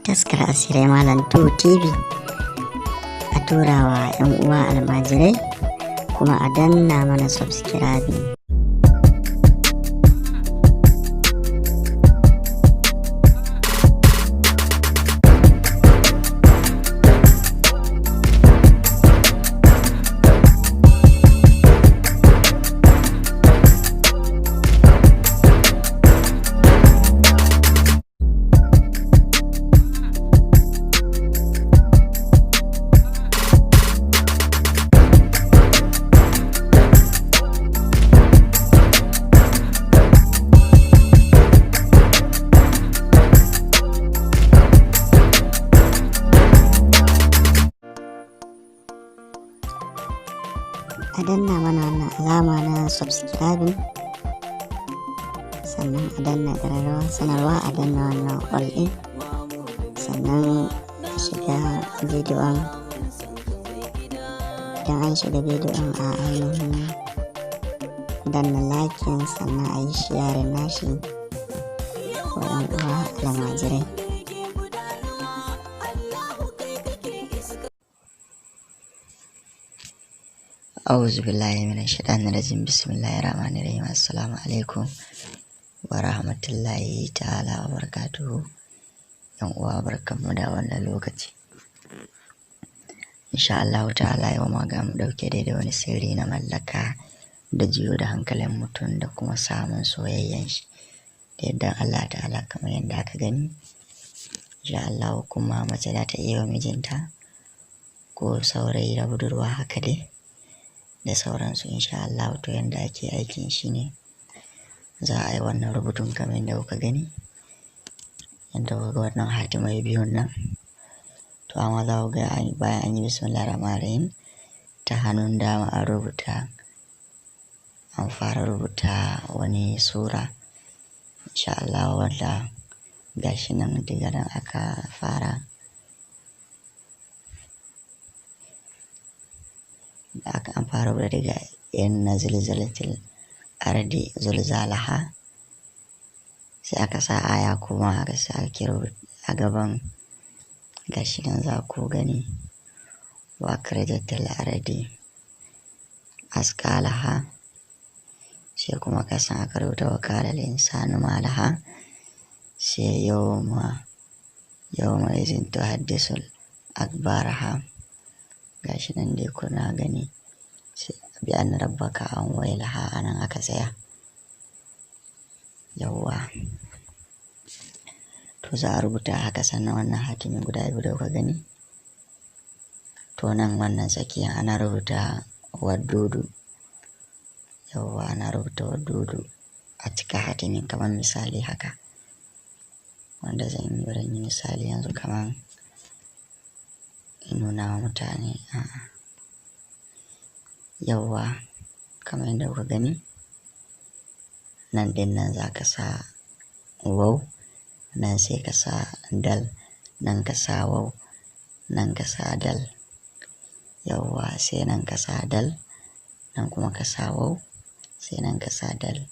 taskar asirai Malam 2 TV a turawa 'yan uwa almajirai kuma a danna mana subscribing. A danna mana wannan alama na subscribing, sannan a danna ƙararrawar sanarwa, a danna wannan all in, sannan a shiga bidiyon. Idan an shiga bidiyon a ainihin danna lakin, sannan a yi sharing nashi wa 'yan uwa almajirai. A'udhu billahi minash shaitanir rajim. Bismillahir rahmanir rahim. Assalamu alaikum wa rahmatullahi ta'ala wa barakatuhu. Yan uwa, barkanmu da wannan lokaci. Insha Allah ta'ala yau ma ga mu dauke da wani sirri na mallaka da jiyo da hankalin mutum da kuma samun soyayyen shi da yadda Allah ta'ala, kamar yadda aka gani. Insha Allah kuma mace za ta iya wa mijinta ko saurayi da budurwa haka dai da sauransu. Insha Allah to yanda ake aikin shi ne, za a yi wannan rubutun kamar yadda kuka gani, yadda kuka ga wannan hatimai biyun nan. To amma za ku ga bayan an yi bismillahir rahmanir rahim, ta hannun dama an rubuta, an fara rubuta wani sura insha Allah, wanda gashi nan daga nan aka fara. An fara daga inna zilzalatil ardi zulzalaha, sai aka sa aya kuma aka sake a gaban, gashi nan za ku gani, wa akhrajatil ardi asqalaha, sai kuma kasan aka rubuta wa qala lil insani ma laha, sai yawma izin tuhaddisul akbaraha. Gashi nan dai kuna gani, sai bi an rabbaka an wailaha, anan aka tsaya. Yawwa, to za a rubuta haka. Sannan wannan hatimin guda biyu da kuka gani, to nan wannan tsakiya ana rubuta waddudu. Yawwa, ana rubuta waddudu a cikin hatimin, kamar misali haka, wanda zan yi misali yanzu, kamar nuna wa mutane. Yawwa, kamar yadda kuka gani, nan din nan za ka sa waw, nan sai ka sa dal, nan ka sa waw, nan ka sa dal. Yawwa, sai nan ka sa dal, nan kuma ka sa waw, sai nan ka sa dal,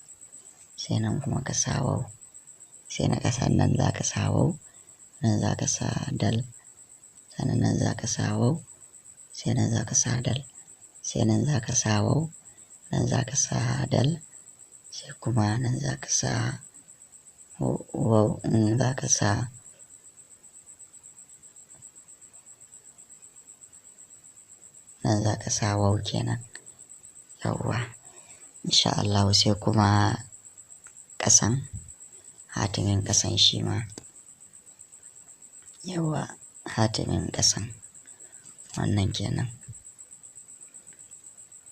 sai nan kuma ka sa waw, sai na ƙasa nan za ka sa waw, nan za ka sa dal, sannan nan za ka sa waw, sai nan za ka sa dal, sai nan za ka sa waw, nan za ka sa dal, sai kuma nan za ka sa waw, za ka sa nan za ka sa waw kenan. Yawwa, insha Allah. Sai kuma ƙasan hatimin ƙasan shi ma. Yawwa, hatimin ƙasan wannan kenan,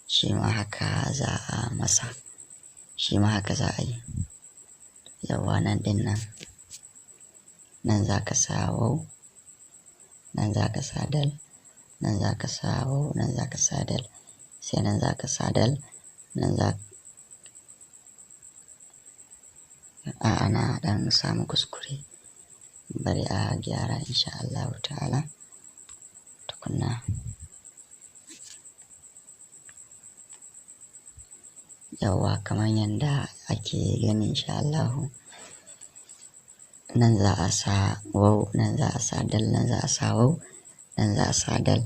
shi ma haka za a masa, shi ma haka za a yi. Yawwa, nan din nan za ka sa waw, nan za ka sa dal, nan za ka sa waw, nan za ka sa dal, sai nan za ka sa dal, nan za ana dan samu kuskure, bari a gyara insha Allah ta'ala tukunna. Yawwa, kamar yadda ake gani insha Allah, nan za a sa waw, nan za a sa dal, nan za a sa waw, nan za a sa dal,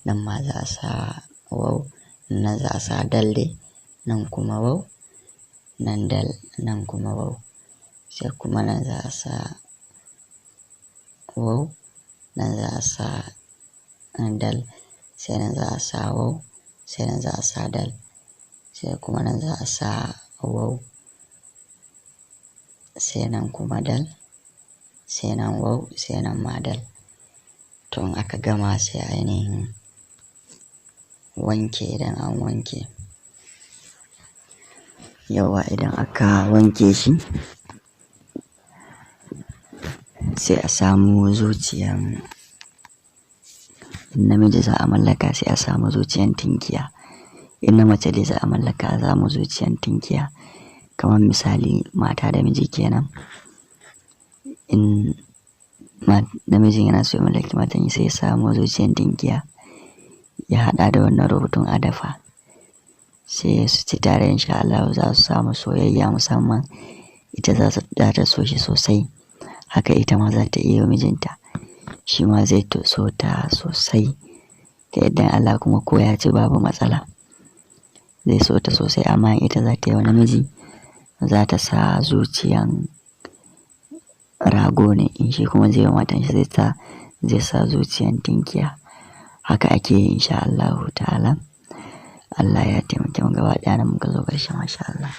nan ma za a sa waw, nan za a sa dal dai, nan kuma waw, nan dal, nan kuma waw, sai kuma nan za a sa waw, nan za a sa dal, sai nan za a sa waw, sai nan za a sa dal, sai kuma nan za a sa waw, sai nan kuma dal, sai nan waw, sai nan ma dal. To in aka gama sai ainihin wanke. Idan an wanke, yawa idan aka wanke shi sai a samu zuciyan namiji, za a mallaka sai a samu zuciyan tinkiya. In na mace dai za a mallaka a samu zuciyan tinkiya. Kamar misali mata da miji kenan, in namijin yana so ya mallaki matan sai ya samu zuciyan tinkiya, ya haɗa da wannan rubutun a dafa, sai su ci tare insha Allah za su samu soyayya. Musamman ita za ta so shi sosai, haka ita ma za ta iya mijinta, shi ma zai so ta sosai, ta yadda Allah kuma ko ya ci babu matsala, zai so ta sosai. Amma ita za ta yi wa namiji, za ta sa zuciyan rago ne, in shi kuma zai wa matan shi zai sa zuciyan tinkiya. Haka ake yi insha Allah ta'ala. Allah ya taimake mu gaba ɗaya, nan muka zo ƙarshen, masha Allah.